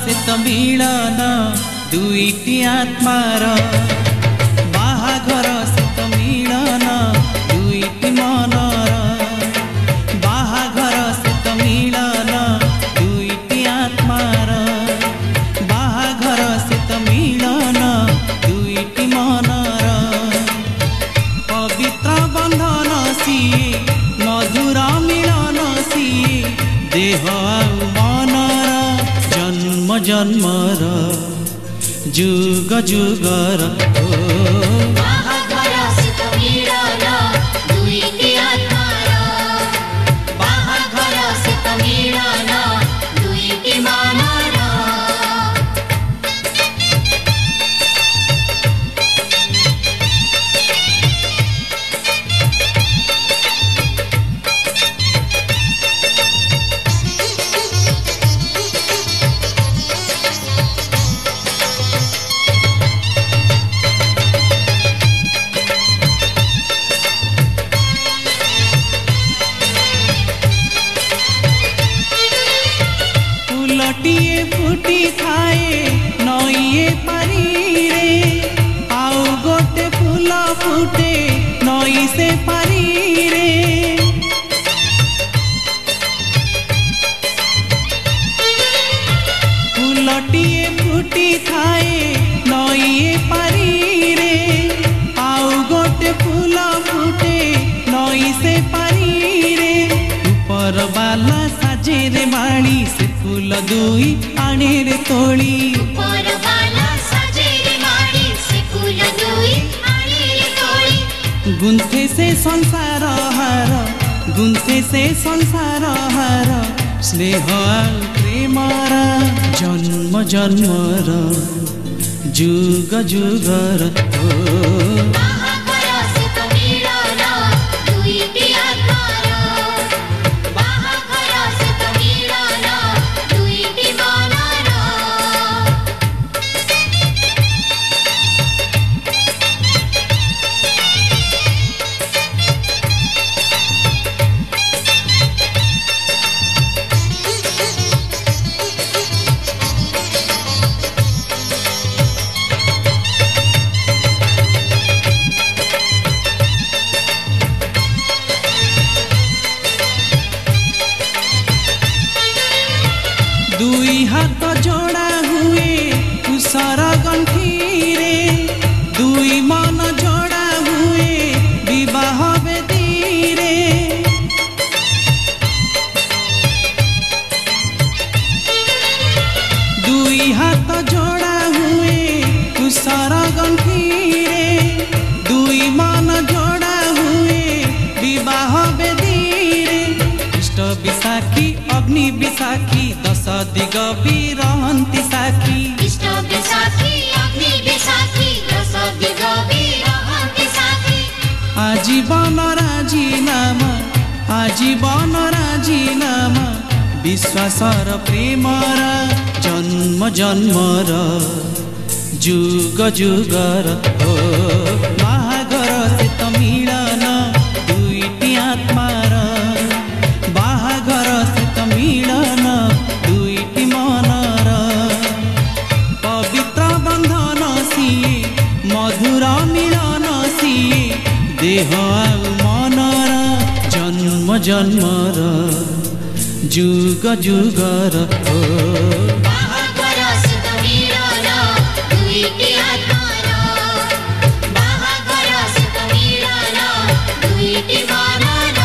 से तो मिलन दुईटी आत्मार बाहाघर से तो मिलन दुईटी मनर बाहाघर से तो मिलन दुईटी आत्मार बाहाघर से तो मिलन दुईटी मनर पवित्र बंधन सिए मधुर मिलन सिए देह आउ मनर जन्म जन्मर जुग जुगर बाहाघर से तो मिलन दुईटी आत्मार बाहाघर से तो मिलन दुईटी मनर फुलटिए फुटी थाए नईए पारी रे आउ गोटे फूल फुटे नई से पारी रे फुलटिए फुटी थाए नईए पारी रे आउ गोटे फूल फुटे नई से पारी रे ऊपर बाला साजे रे माड़ी से फूल दुई आने रे तोड़ी ऊपर वाला साजे रे माड़ी से फूल दुई आने रे तोड़ी गुंथे से संसार हार गुंथे से संसार हार स्नेह आउ प्रेमर जन्म जन्मर जुग जुगर बाहाघर से तो मिलन दुईटी आत्मार बाहाघर से तो मिलन दुईटी मनर दुई हाथ जोड़ा हुए कुशर गंठी रे दुई मन जोड़ा हुए विवाह बेदी रे दुई हाथ जोड़ा हुए कुशर गंठी रे दुई मन जोड़ा हुए विवाह बेदी रे इष्ट विशाखी अग्नि विशाखी दश दिग बिरहंती साखी इष्ट विशाखी अग्नि विशाखी दश दिग बिरहंती साखी आजीवन राजीनामा आजीवन राजीनामा विश्वासर प्रेमर जन्म जन्मर जुग जुगर हो बाहाघर से तो मिलन दुईटी आत्मार बाहाघर से तो मिलन दुईटी मनर पवित्र बंधन सिए मधुर मिलन सिए देह आउ मनर जन्म जन्मर जुग जुगर हो बाहाघर से तो मिलन दुईटी आत्मार बाहाघर से तो मिलन दुईटी मनर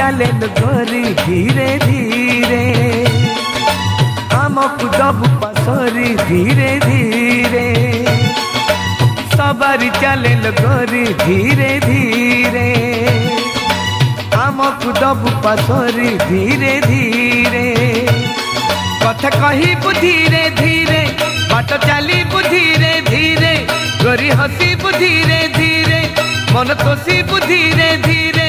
चले गोरी धीरे धीरे आमको दबु पसरी धीरे धीरे सवारी चले गोरी धीरे धीरे आमको दबु पसरी धीरे धीरे कथा कहबू धीरे धीरे बाट चलबू धीरे धीरे गोरी हसीबू धीरे धीरे मन तोषबू धीरे धीरे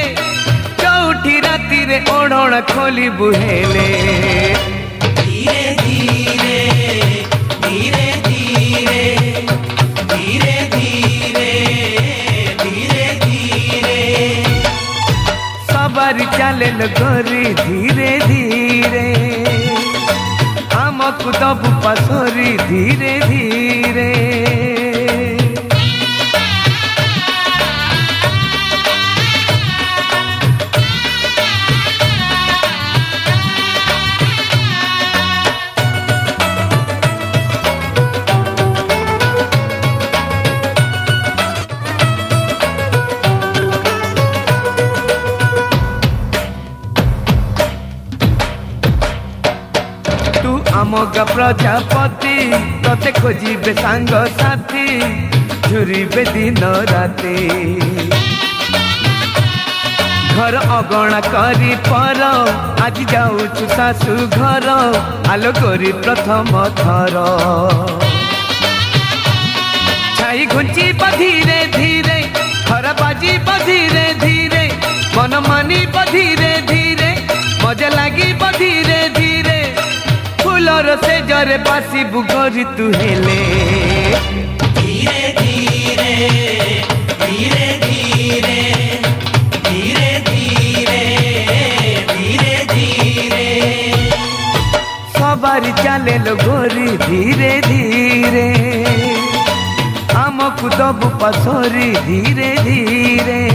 चौठी राति रे ओढ़ण खोली बुहेले धीरे धीरे धीरे धीरे धीरे धीरे धीरे धीरे सवारी चले गोरी धीरे धीरे आमको दबु पसरी धीरे धीरे आमगा प्रजापति तते खोजिबे सांग साथी झुरिबे दिन राति घर अगणा करी पर आज जाऊछु सासु घर आलो गोरी प्रथम थर छाई घुंची धीरे धीरे खर बाजी धीरे धीरे मन मानी धीरे धीरे मजा लगी धीरे धीरे फूलर से जरे पासी बुगरी तू हेले धीरे धीरे धीरे धीरे धीरे धीरे धीरे धीरे सवारी चले गोरी धीरे धीरे आमको दबु पसरी धीरे धीरे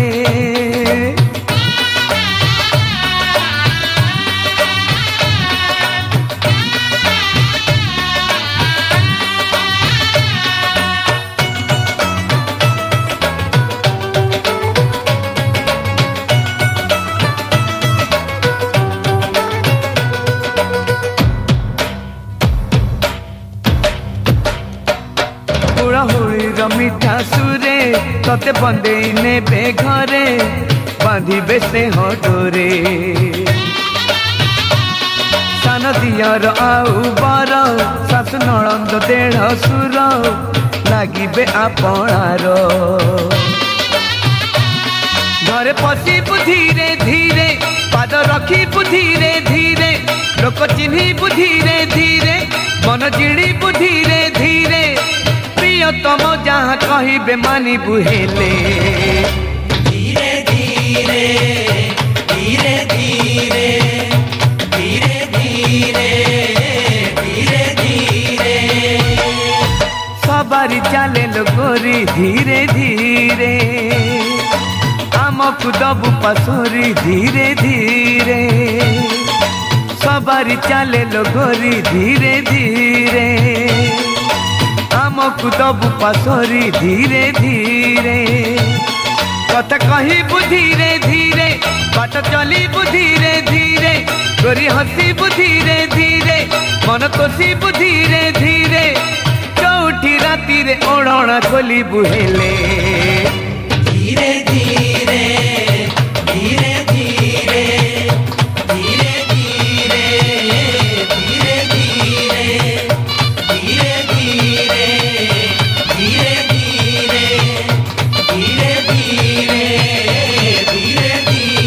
मीठा सुरे तते बंदे नेबे घरे बांधिबे से हटोरे सान दियर आउ बर सासु नणंद देढ़ सुर लागिबे आपणार घरे पशिबू धीरे धीरे पाद रखिबू धीरे धीरे लोक चिन्हिबू धीरे धीरे मन जिणिबू धीरे धीरे तम जहाँ कहबे मानी बुहेले धीरे धीरे धीरे धीरे धीरे धीरे धीरे धीरे सवारी चले गोरी धीरे धीरे आमको दबु पसरी धीरे धीरे सवारी चले गोरी धीरे धीरे आमको दबु पसरी धीरे धीरे कथा कहबू धीरे धीरे बाट चलबू धीरे धीरे गोरी हसीबू धीरे धीरे मन तोषबू धीरे धीरे चौठी राति रे ओढ़ण खोली बुहेले धीरे धीरे धीरे धीरे धीरे धीरे धीरे धीरे धीरे धीरे धीरे धीरे धीरे धीरे धीरे धीरे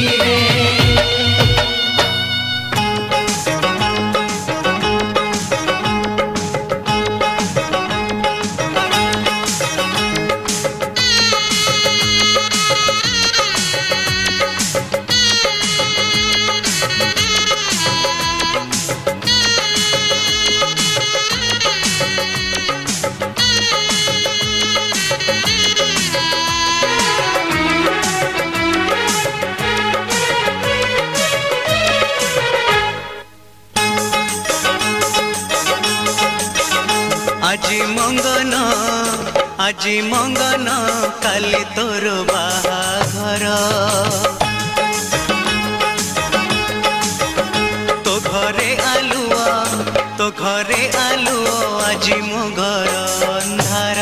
আজি মঙ্গন কালি তোর বাহাঘর ଘରେ ଆଲୁଅ ଆଜି ମୋ ଘର ଅନ୍ଧାର।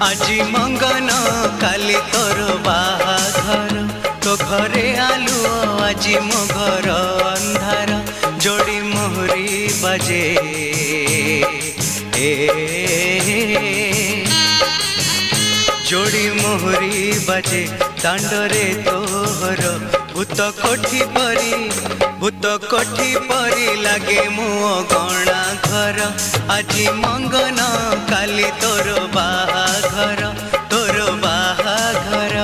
ଆଜି ମଙ୍ଗନ କାଲି ତୋର ବାହାଘର, ତୋ ଘରେ ଆଲୁଅ ଆଜି ମୋ ଘର ଅନ୍ଧାର। ଯୋଡ଼ି ମୋହରି ବାଜେ ଯୋଡ଼ି ମୋହରି ବାଜେ ଦାଣ୍ଡରେ ତୋର। ଭୂତ କୋଠି ପରି ଲାଗେ ମୋ ଅଗଣା ଘର। ଆଜି ମଙ୍ଗନ କାଲି ତୋର ବାହାଘର, ତୋର ବାହାଘର।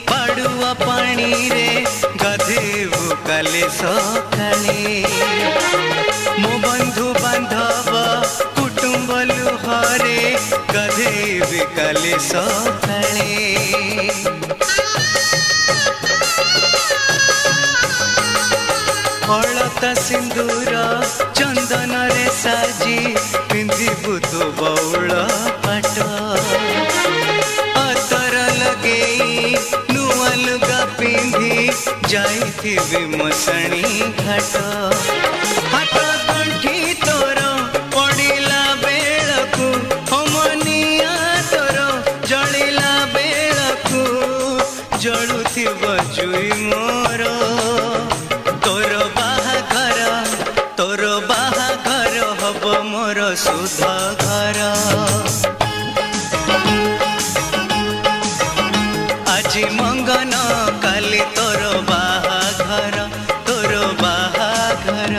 ପାଡୁଆ ପାଣିରେ ଗାଧେବୁ କାଲି ସକାଳେ। ମୋ ବନ୍ଧୁ ବାନ୍ଧବ କୁଟୁମ୍ବ ଲୁହରେ ଗାଧେବି କାଲି ସକାଳେ। ଅଳତା ସିନ୍ଦୁର ଚନ୍ଦନରେ ସାଜି ପିନ୍ଧିବୁ ତୁ ବଉଳ ପାଟ। ନୂଆ ଲୁଗା ପିନ୍ଧି ଯାଇଥିବି ମଶାଣି ଘାଟ। ହାତ ଗଣ୍ଠି ତୋର ପଡ଼ିଲା ବେଳକୁ, ହୋମନିଆ ତୋର ଜଳିଲା ବେଳକୁ ଜଳୁଥିବ ଜୁଇ ମୋର। ତୋର ବାହାଘର ହବ ମୋର ସୁଧ ଘର। ଆଜି ମଙ୍ଗନ କାଲି ତୋର ବାହାଘର, ତୋର ବାହାଘର।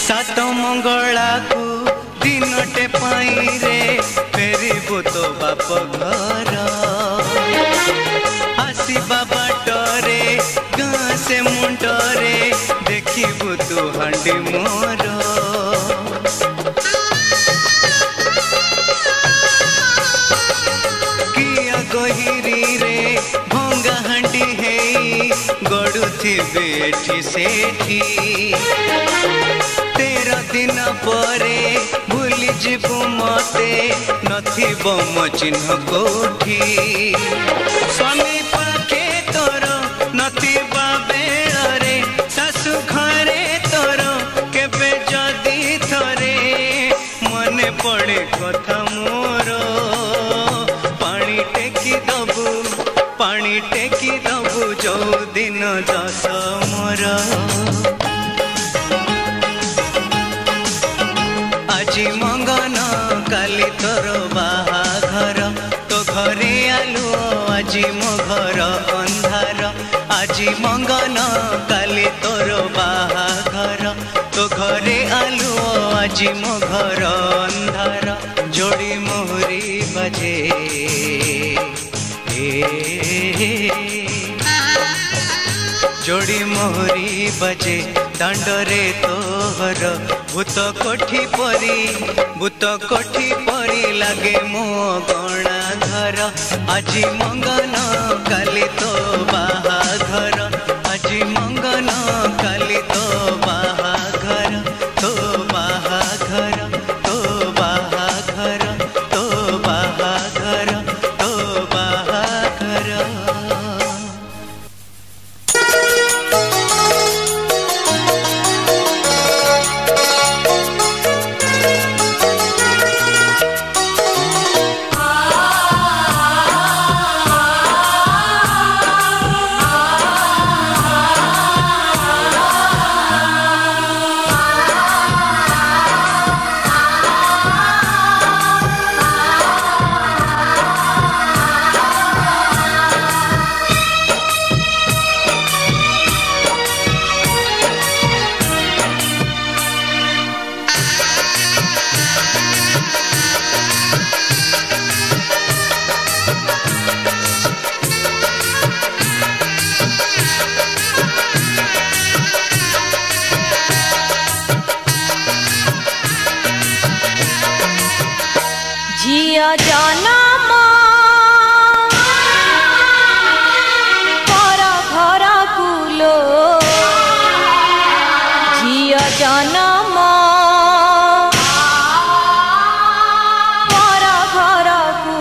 ସାତ ମଙ୍ଗଳାକୁ ଦିନଟେ ପାଇରେ ଫେରିବୁ ତୋ ବାପ ଘର। ଆସିବା ବାଟରେ ଗାଁ ସେ ମୁଣ୍ଡରେ ଦେଖିବୁ ତୁ ହାଣ୍ଡି ମୋର। କିଆ ଗହିରୀରେ ଭଙ୍ଗା ହାଣ୍ଡି ହେଇ ଗଡୁଥିବେ ଏଠି ସେଠି। 13 ଦିନ ପରେ ଭୁଲି ଯିବୁ ମତେ, ନଥିବ ମୋ ଚିହ୍ନ କୋଉଠି। ସ୍ୱାମୀ ପାଖେ ତୋର ନଥିବା ବେଳରେ, ଶାଶୁ ଘରେ ତୋର କେବେ ଯଦି ଥରେ ମନେ ପଡ଼େ କଥା ମୋର। ପାଣି ଟେକି ଦବୁ ଯୋଉ ଦିନ ଦଶ ମୋର। ଆଜି ମଙ୍ଗନ କାଲି ତୋର ବାହାଘର, ତୋ ଘରେ ଆଲୁଅ ଆଜି ମୋ ଘର ଅନ୍ଧାର। ଆଜି ମଙ୍ଗନ କାଲି ତୋର ବାହାଘର, ତୋ ଘରେ ଆଲୁଅ ଆଜି ମୋ ଘର ଅନ୍ଧାର। ଯୋଡ଼ି ମୋହରି ବାଜେ जोड़ी मोहरी बजे दांडरे तोहर भूत कोठी परी लगे मो गणा घर आजी मंगन काली तो बाहाघर आजी मंगन काली तो बाहाघर तो बाहाघर तो बाहाघर तो बाहाघर तो बाहाघर। झिया जनम पर घर कुलो झिया जनम पर घर कु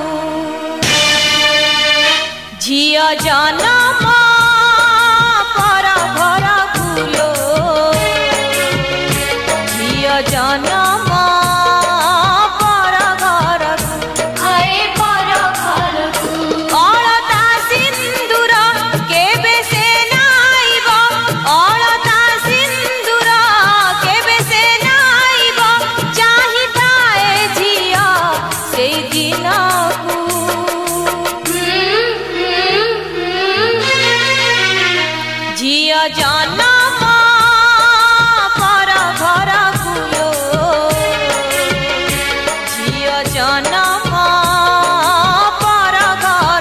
झिया जनम पर घर कुलो झिया जनम जनम पर घर कुलो झिया जनम पर घर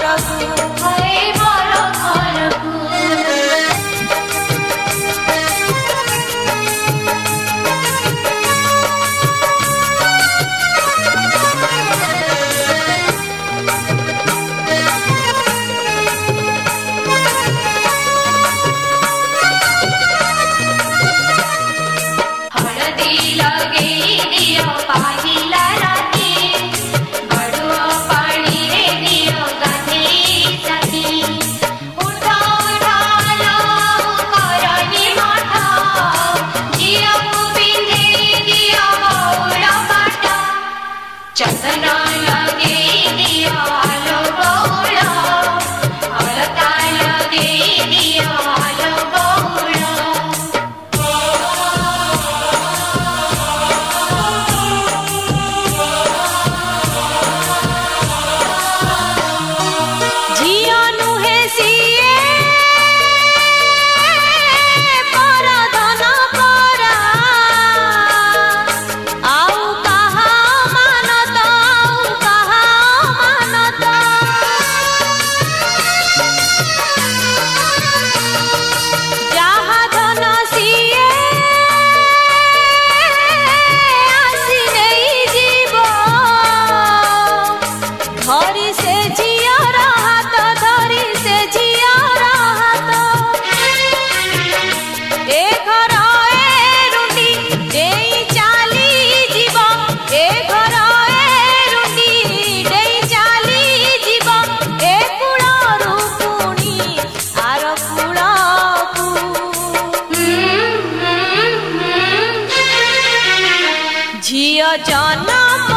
जनम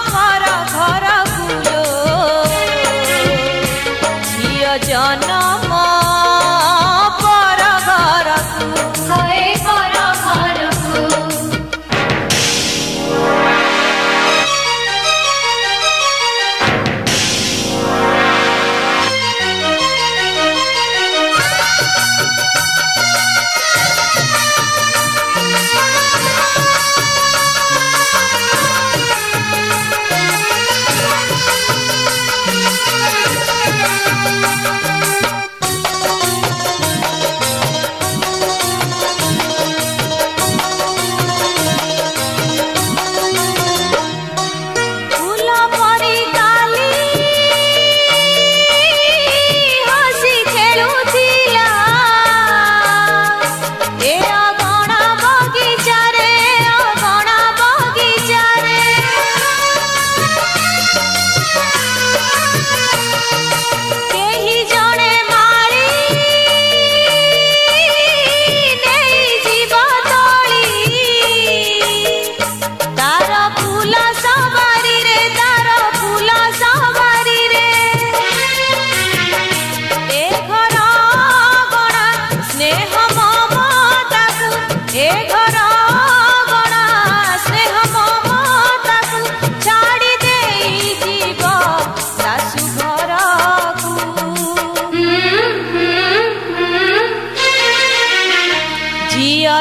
पर घर कुलो झिया जनम पर घर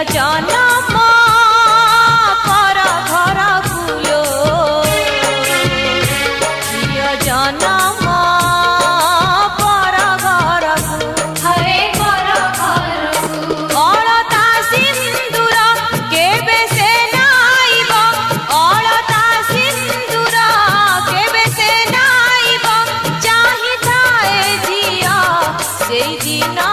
जन्म पर घर कुलो प्रिय जन्म पर घर हरे पर अलता सिंदूर केबे से नाइब अलता सिंदूर केबे से नाइब चाहि थाए जिया सेई दिन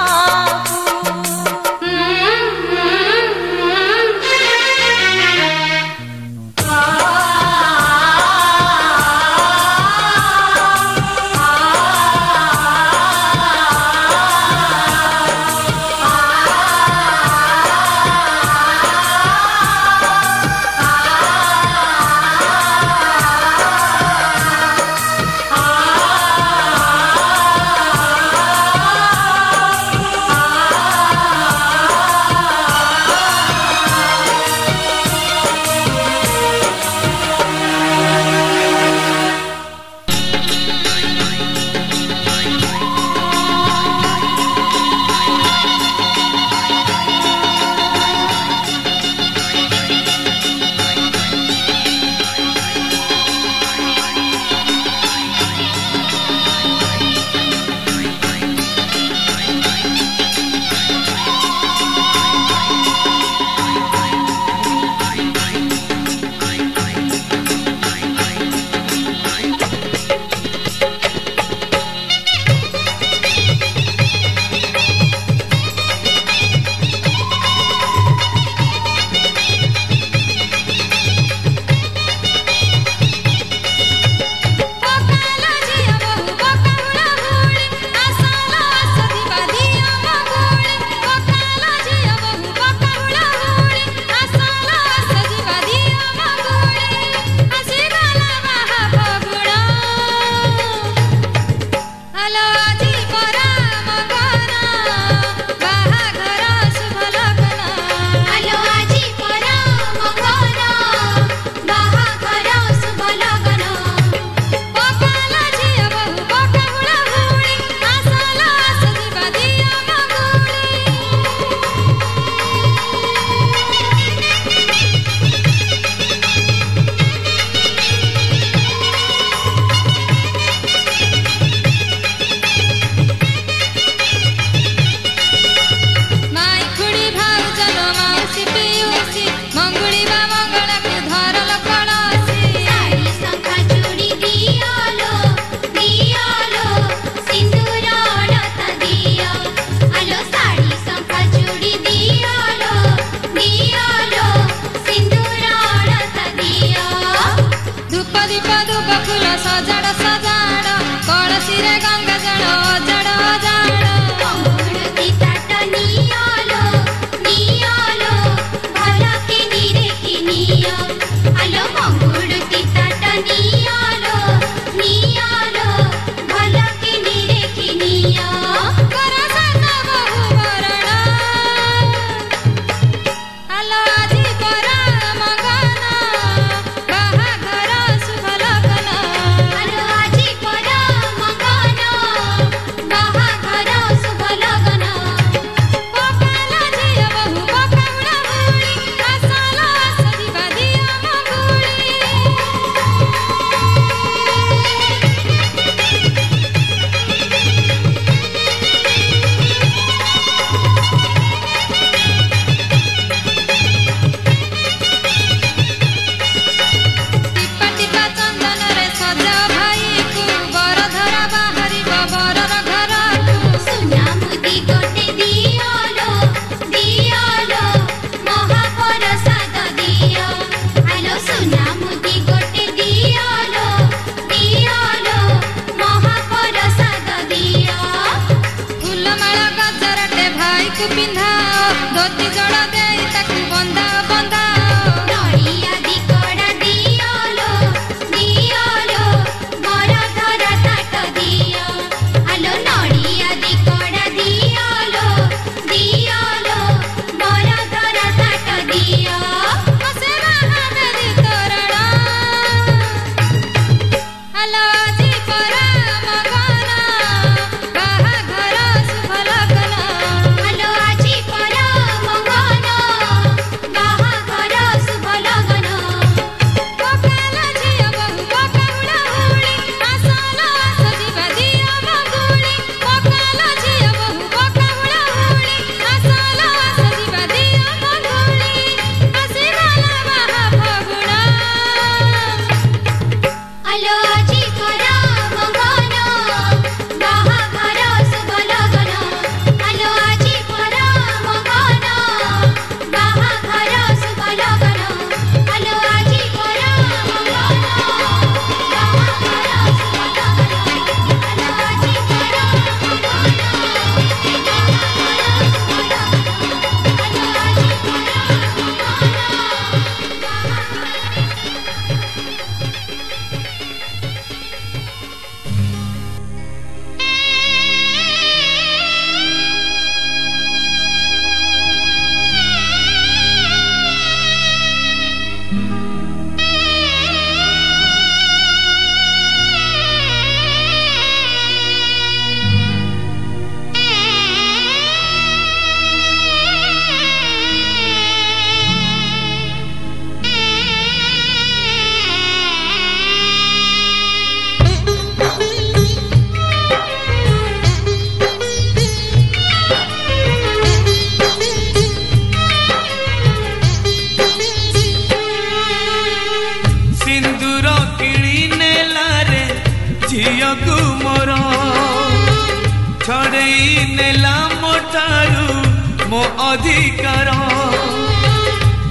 अधिकार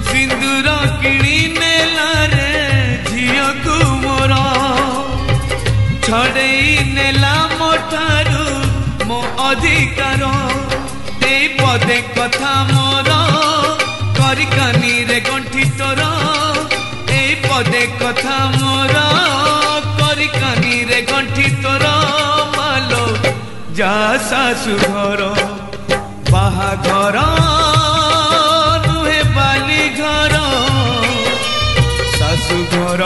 सिंदूर किणी नेला रे झियो को मोर छड़ेई नेला मोठारू मो अधिकार ए पदे कथा मोर करिकानी रे गंठी तोर ए पदे कथा मोर करिकानी रे गंठी तोर मालो जा सासु घर बाहाघर नुहे बाली घर सासु घर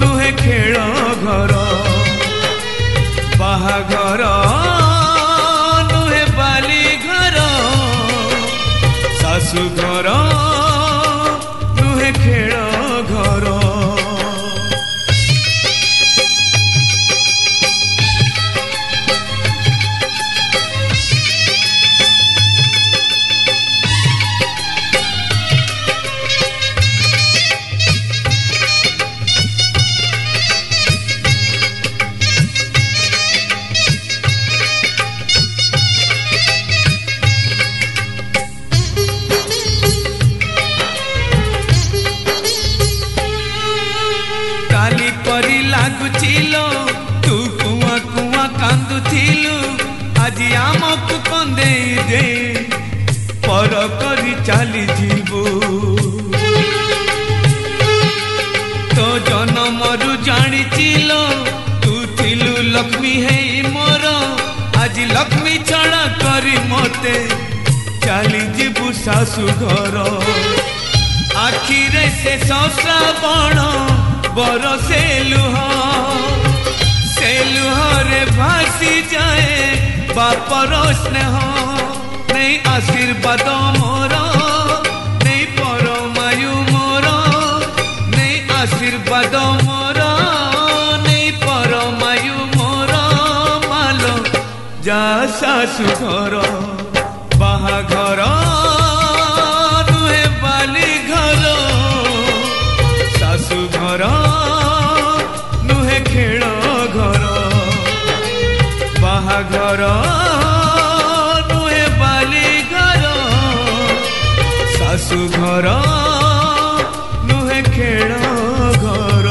नुहे खेल घर बाहाघर नुहे बाली घर सासु घर नुहे खेल घर तू कुआ कुआ कांदुथिलु आजी आमक कंदे दे पर करी चली जीवु तो जनमरु जानिचिलो तू थिलु लक्ष्मी है मोर आजी लक्ष्मी छड़ा करी मते चली जीवु सासु घर आखिरे से श्रावण बरसे लुह से लुहरे भासी जाए बापर स्नेह नहीं आशीर्वाद मोर नहीं परमायु मोर नहीं आशीर्वाद मोर नहीं परमायु मोर मालो जा सासु घर बाहाघर नुहे बाली घर सासु घर नुहे खेल घर बाहाघर नुहे बाली घर सासु घर नुहे खेल घर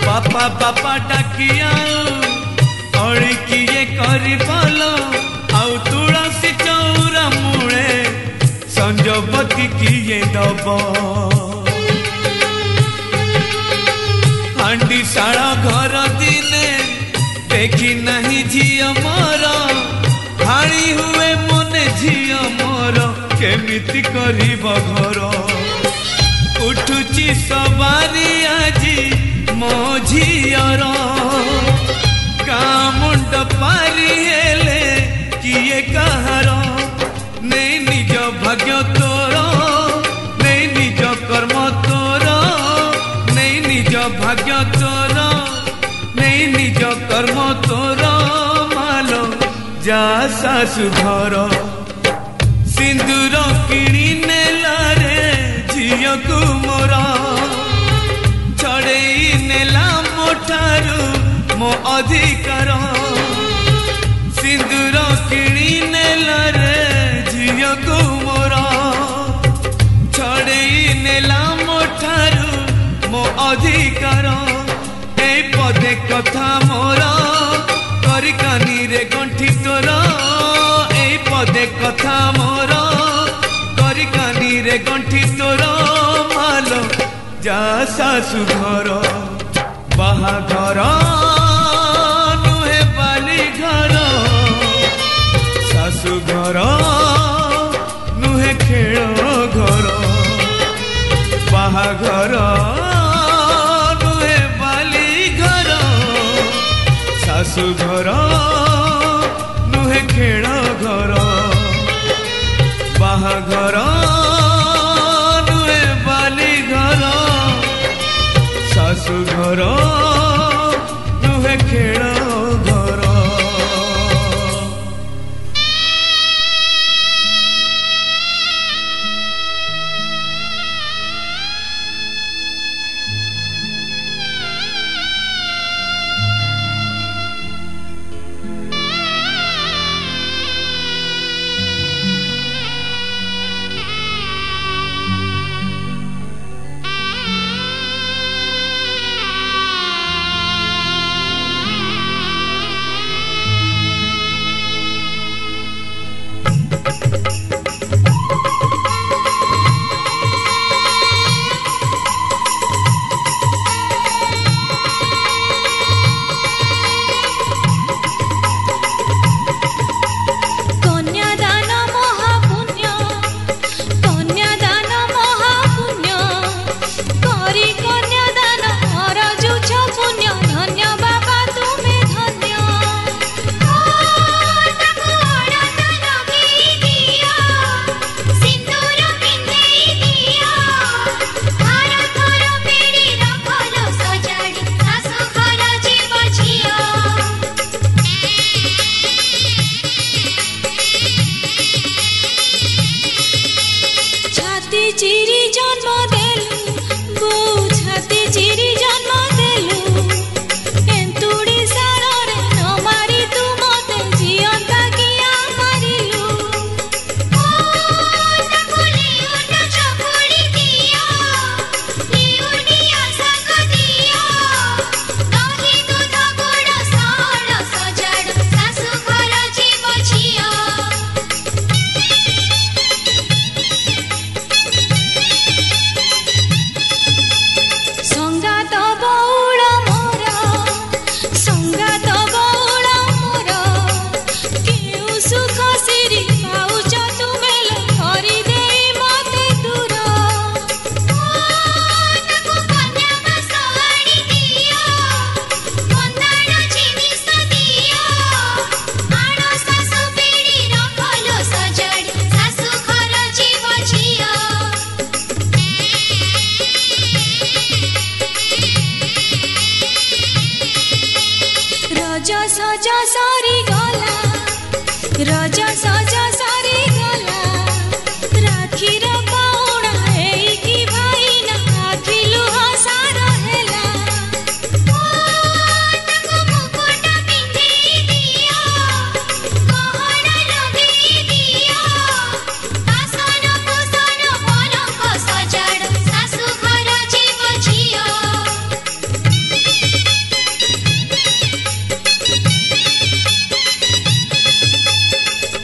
बापा बापा डाकिया अड़ी किए करी पालो आउ तुलसी चौरा मूले संजपति किए दब हांडी शाला घर दिने देखी नहीं झियो मोर हाड़ी हुए मने झियो मोर केमिति करिब घर उठुची सवारी आजी मो झियर गाँ मुंड पारी हेले किए कहार नहीं निज भाग्य तोर नहीं निज कर्म तोर नहीं निज भाग्य तोर नहीं निज कर्म तोर मालो जा सासु घर सिंदूर किणी नेला रे झियो को मोर छड़ेई नेला मोठारू मो अधिकार सिंदूर किणी नेला रे झियो को मोर छड़ेई नेला मोठारू मो अधिकार ए पदे कथा मोर करिकानी रे गंठी तोर ए पदे कथा मोर करिकानी रे गंठी तोर मालो जा सासु घर बाहाघर नुहे बाली घर सासु घर नुहे खेल घर बाहाघर नुहे बाली घर सासु घर नुहे खेल घर घर नुहे बाली घर शाशु घर नुहे खेल घर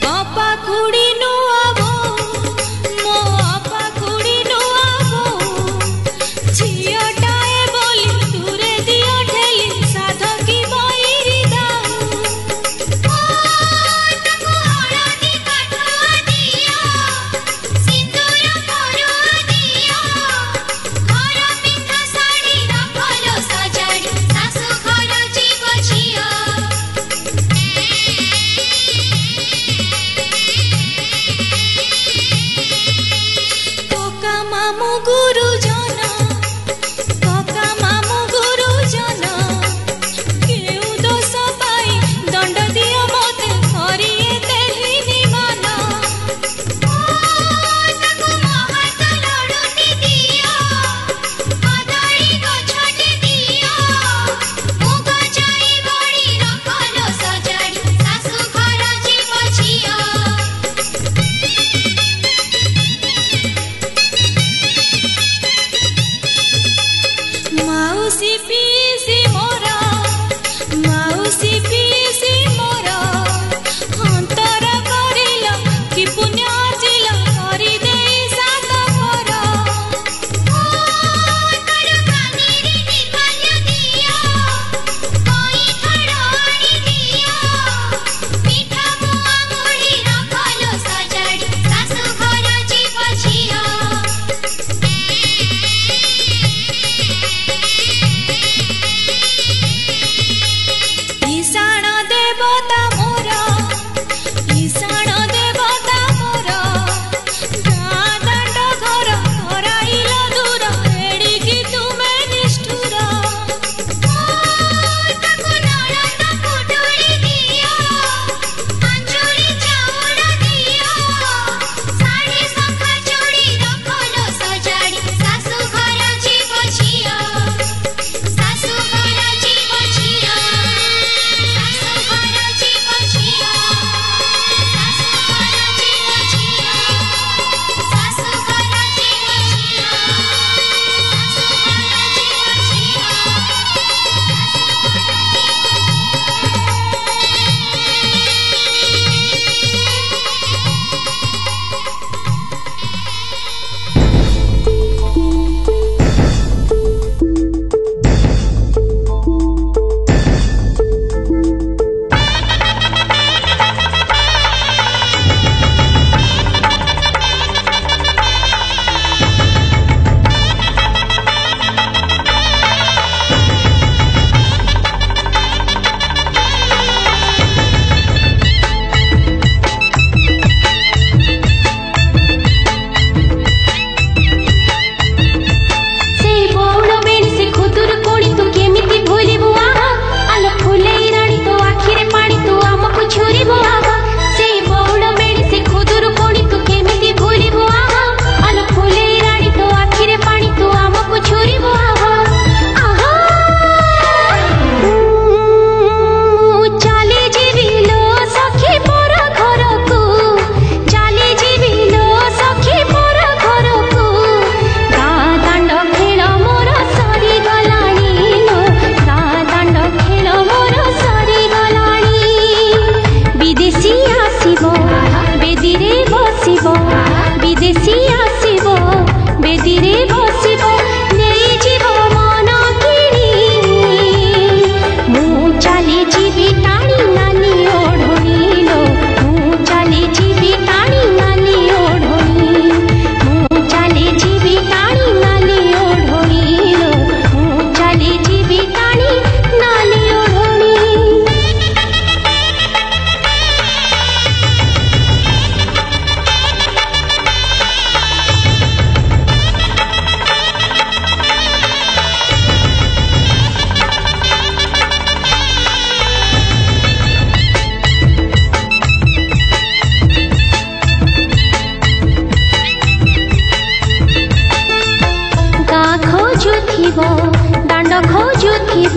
Papa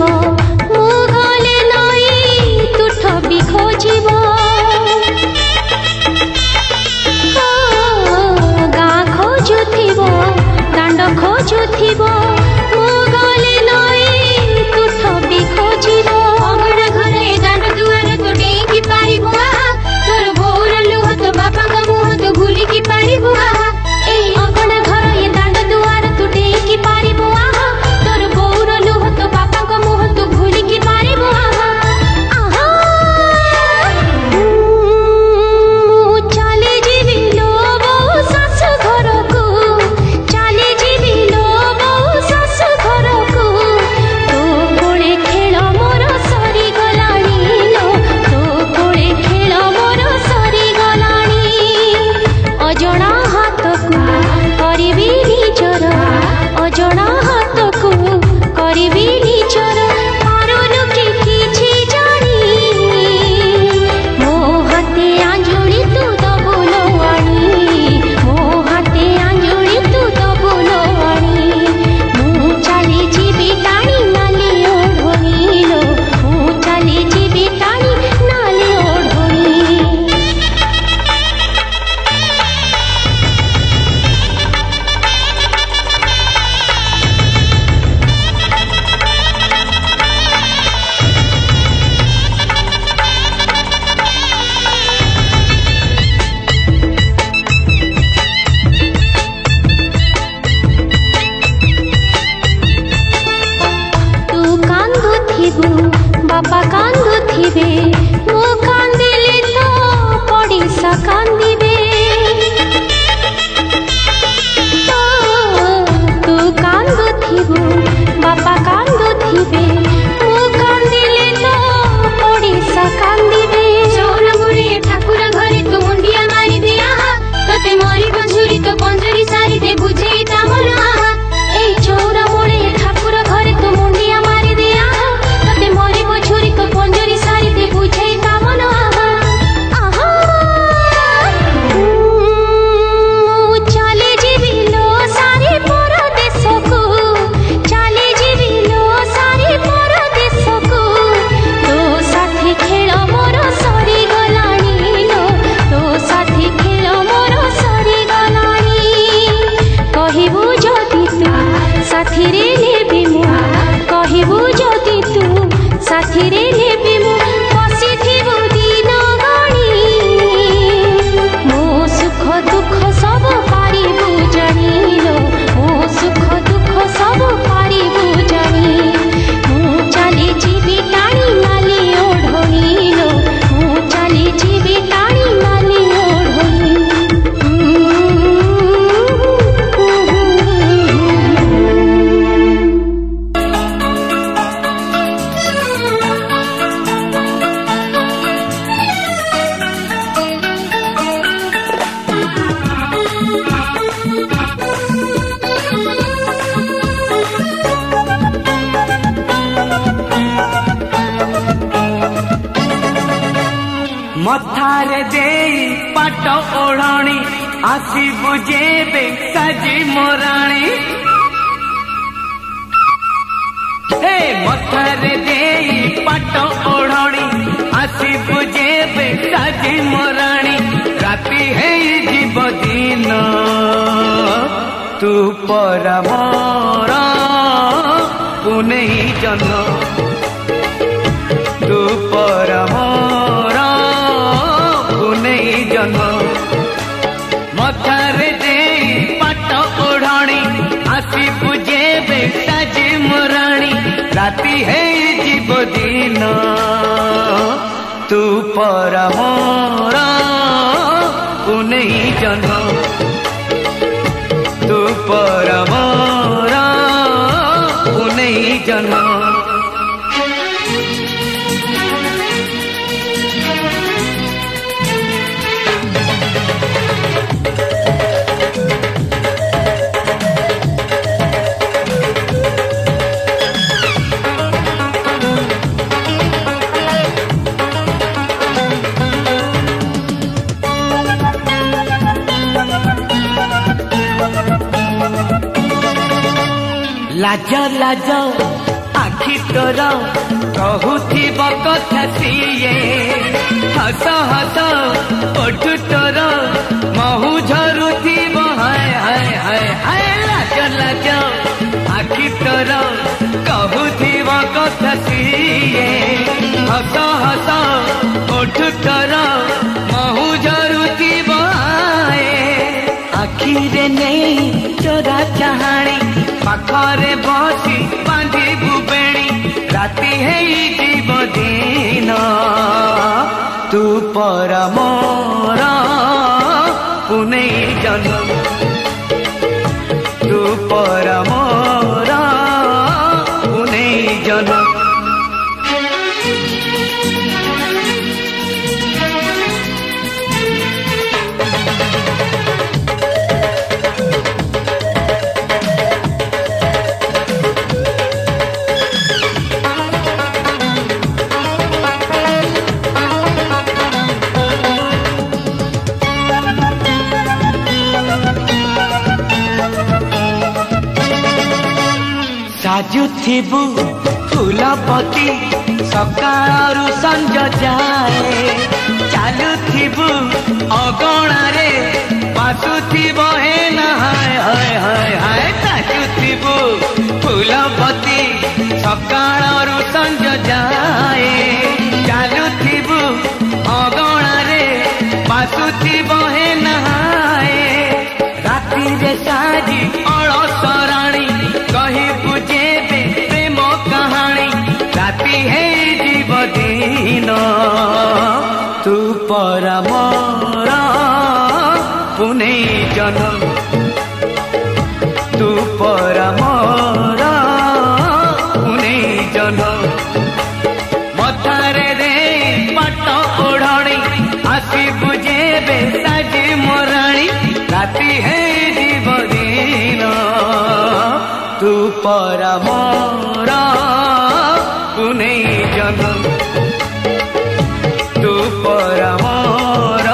ମୁଁ ଗଲେ ନଈ ତୁଠ ବି ଖୋଜିବ ଗାଁ ଖୋଜୁଥିବ ଦାଣ୍ଡ ଖୋଜୁଥିବ ମୁଁ ଗଲେ ନଈ ତୁଠ ବି ଖୋଜିବ ଅଗଣା ଘରେ ଦାଣ୍ଡ ଦୁଆରେ ତୁ ଡେଇଁକି ପାରିବୁ ତୋର ବୋଉର ଲୁହ ତୋ ବାପାଙ୍କ ମୁହଁ ତୁ ଭୁଲିକି ପାରିବୁ ଏଇ ଅଗଣା ଘର ଏ ଦାଣ୍ଡ ଦୁଆର ତୁ ଡେଇଁକି ପାରିବୁ ତୋର ବୋଉର ଲୁହ ତୋ ବାପାଙ୍କ ମୁହଁ ତୁ ଭୁଲିକି ପାରିବୁ ମୁଁ ଚାଲି ଯିବି ଲୋ ବୋଉ ଶାଶୁ ଘରକୁ ଚାଲି ଯିବି ଲୋ ବୋଉ ଶାଶୁ ଘରକୁ ତୋ କୋଳେ ଖେଳ ମୋର ସରିଗଲାଣି ଲୋ ତୋ କୋଳେ ଖେଳ ମୋର ସରିଗଲାଣି ଅଜଣା ହାତକୁ କରିବି ନିଜର ଅଜଣା ହାତକୁ କରିବି ନିଜର ପାରୁନୁ କି କିଛି ଜାଣି ମୋ ହାତେ ଆଞ୍ଜୁଳି ତୁ ଦବୁ ଲୋ ଆଣି ମୋ ହାତେ ଆଞ୍ଜୁଳି ତୁ ଦବୁ ଲୋ ଆଣି ମୁଁ ଚାଲି ଯିବି ଟାଣି ନାଲି ଓଢ଼ଣୀ ଲୋ ମୁଁ ଚାଲି ଯିବି ଟାଣି ନାଲି ଓଢ଼ଣୀ ତୁ କାନ୍ଦୁଥିବୁ ବାପା କାନ୍ଦୁଥିବେ ମୁଁ କାନ୍ଦିଲେ ତ ପଡ଼ିଶା କାନ୍ଦିବେ ତୁ କାନ୍ଦୁଥିବୁ ବାପା କାନ୍ଦୁଥିବେ ମୁଁ କାନ୍ଦିଲେ ତ ପଡ଼ିଶା କାନ୍ଦିବେ ଚଉରାମୂଳେ ଠାକୁର ଘରେ ତୁ ମୁଣ୍ଡିଆ ମାରିଦେ ତତେ ମରିବ ଝୁରି ତୋ ପଞ୍ଜୁରୀ ସାରିଦେ ବୁଝେଇ ତା ମନ ଏଇ ଚଉରାମୂଳେ ଠାକୁର ଘରେ ତୁ ମୁଣ୍ଡିଆ ମାରିଦେ ତତେ ମରିବ ଝୁରି ତୋ ପଞ୍ଜୁରୀ ସାରିଦେ ବୁଝେଇ ତା ମନ ମୁଁ ଚାଲି ଯିବି ଲୋ ସାରି ପରଦେଶକୁ ଚାଲି ଯିବି ଲୋ ସାରି ପରଦେଶକୁ ତୋ ସାଥୀ ଖେଳ ମୋର ସରିଗଲାଣି ଲୋ ତୋ ସାଥୀ ଖେଳ ମୋର ସରିଗଲାଣି କହିବୁ ଯଦି ତୁ ସାଥିରେ ନେବି ମୁଁ କହିବୁ ଯଦି ତୁ ସାଥିରେ ନେବି ମୁଁ ବସିଥିବୁ ଦିନ ଗଣି ମୋ ସୁଖ ଦୁଃଖ ସବୁ ପାରିବୁ ଜାଣିଲୋ ମୋ ସୁଖ ଦୁଃଖ ସବୁ ପାରିବୁ ଜାଣି ମୁଁ ଚାଲି ଯିବି ଟାଣି ନାଲି ଓଢ଼ଣୀ ଲୋ ମୁଁ ଚାଲି ଯିବି ଟାଣି ନାଲି मथारे देई पाट ओढ़णी आसिबु जेबे साजी मोराणी हे मथारे देई पाट ओढ़णी आसिबु जेबे साजी मोराणी राति है जीव दिन तू पर मोर पुनै जन तू पर मोर पुनै जन मथारे देई पाट ओढ़णी आसिबु जेबे साजी मोराणी राति है जीव दिन तू पर मोर पुनै जन तू पर मोर पुनै जन लाज लाज आखि आखि तोर कहूथिब कथा सिए हस हस ओठ तोर महु झरुथिब हाय हाय हाय हाय लाज लाज आखि तोर कहूथिब कथा सिए हस हस ओठ तोर महु झरुथिब आखिरे नहीं चोरा चाहाणी पाखरे बसी बांधिबु बेणी राति हेई जीव दिन तू पर मोर पुनै जन्म तू पर मोर पुनै जन्म साजुथिबु फूलपति सकाळरू संज जाए चालुथिबु अगणारे बासुथिब हे ना हाय हाय हाय हाय साजुथिबु फूलपति सकाळरू संज जाए चालुथिबु अगणारे बासुथिब हे ना राति रे साजी अलसराणी कही बुझेबे प्रेम कहानी राति है जीव दिन तू पर मोर पुनै जन्म तू पर मोर पुनै जन्म मथारे रे पाट ओढ़णी आसी बुझेबे साजी मोराणी राति है जीव दिन तू पर मोर पुनै जन्म तू पर मोर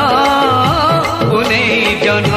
पुनै जन्म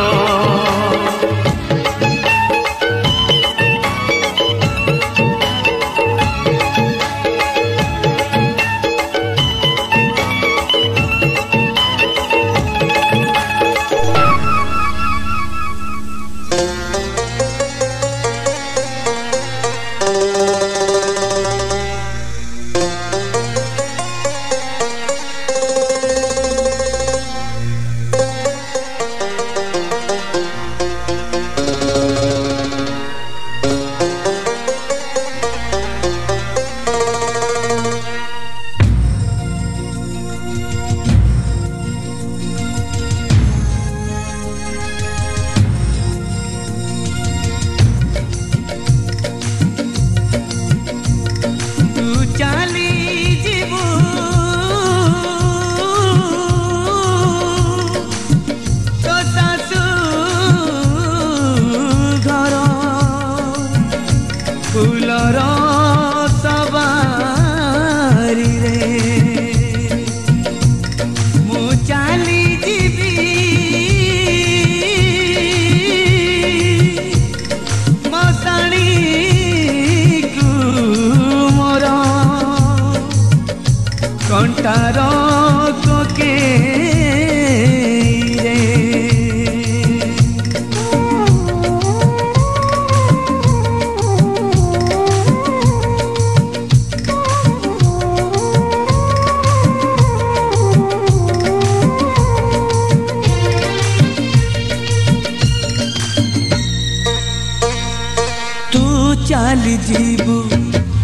चाली जीबू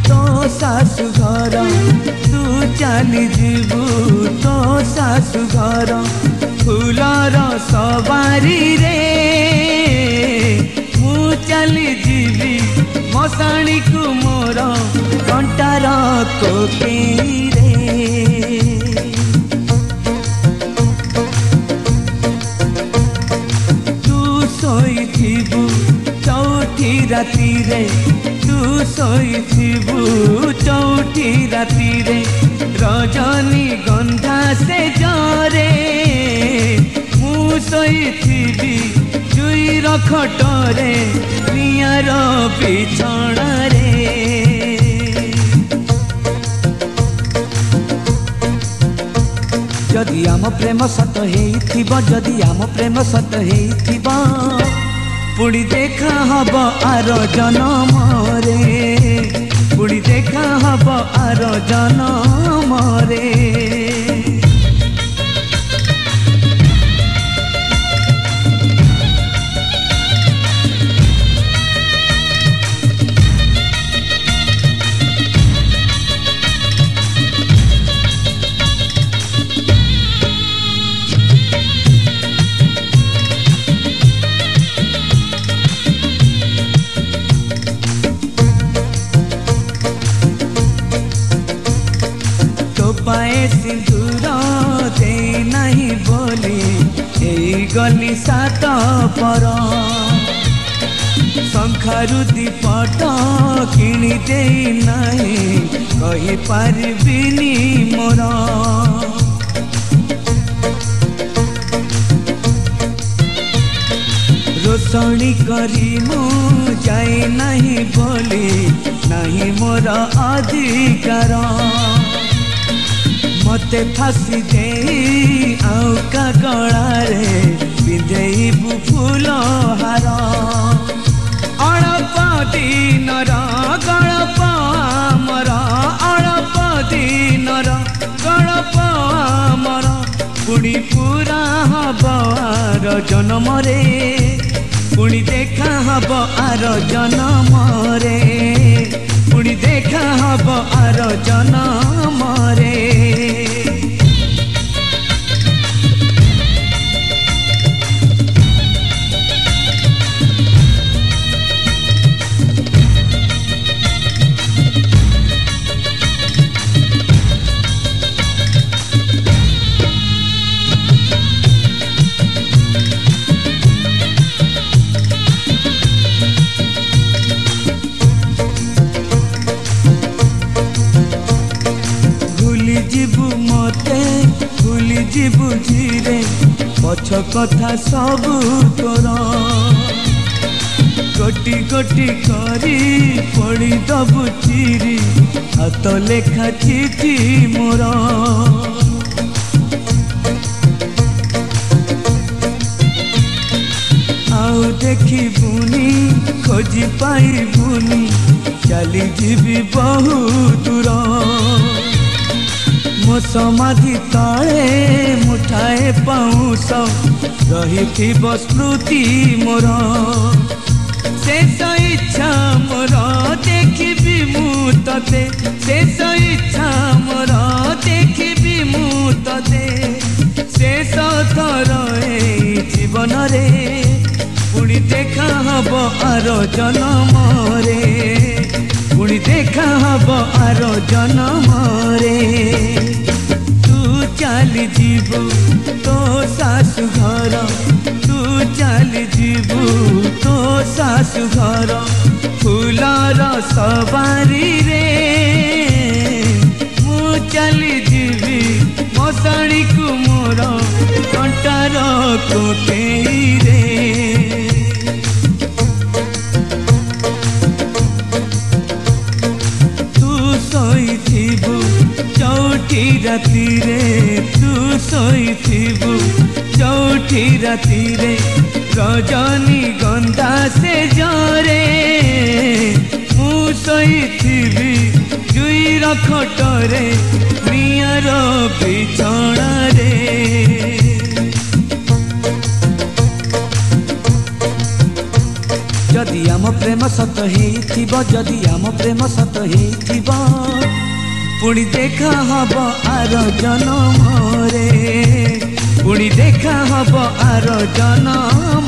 तो सासु घर तू चाली जीबू तो सासु घर फूलर सवारी रे मु चाली जीवी मशाणी को मोर कंटार कोकेई रे तू सोईथिबू चौथी राती रे तू सोईथिबू चौथी राती रे रजनी गंधा से जरे मु सोईथिबी जुईर खटरे नियार बिछण रे जदि आम प्रेम सत हेइथिबो जदि आम प्रेम सत हेइथिबो पुणी देखा हब आर जनम रे पुणी देखा हब आर जनम रे पाए सिंदूर दे नहीं बोली गली सात पर शंखारु दीपट किणी दे नहीं कही पारिबिनी मोर रोषणी करी मु जाए नहीं बोली नहीं मोर अधिकार मते फासी दे आउका गलारे पिंधेबु फूल हार अल्प दिनर गल्प आमर अल्प दिनर गल्प आमर पुणी पूरा हब आर जनम रे पुणी देखा हब आर जनम रे पुणी देखा हब आर जनम रे जीवु मते भूली जीवु जीरे पछ कथा सब तोर गोटी गोटी करी पड़ी दबु चिरी हाथ लेखा चिठी मोर आउ देखी बुनी खोजी पाई बुनी चली जीवी बहु दूर मो समाधि तले मुठाए पाऊस रही स्मृति मोर शेष इच्छा मोर देखी मु ते शेष इच्छा मोर देखी मु ते शेष थर जीवन रे पुणी देखा हब आर जनम रे पुणी देखा हब आर जनम रे चली जीवु तो सासु घर तू चली जीवु तो सासु घर फूलर सवारी रे मु चली जीवी मशाणी को मोर कंटार कोटेई रे चौठी राती रे तू सोईथिबु चौठी राती रे रजनी गंधा से जरे मु सोईथिबि जुईर खटरे नियर बिछଣା रे जदि आम प्रेम सत हेइथिबो जदि आम प्रेम सत हेइथिबो पुणी देखा हब आर जनम रे पुणी देखा हब आर जनम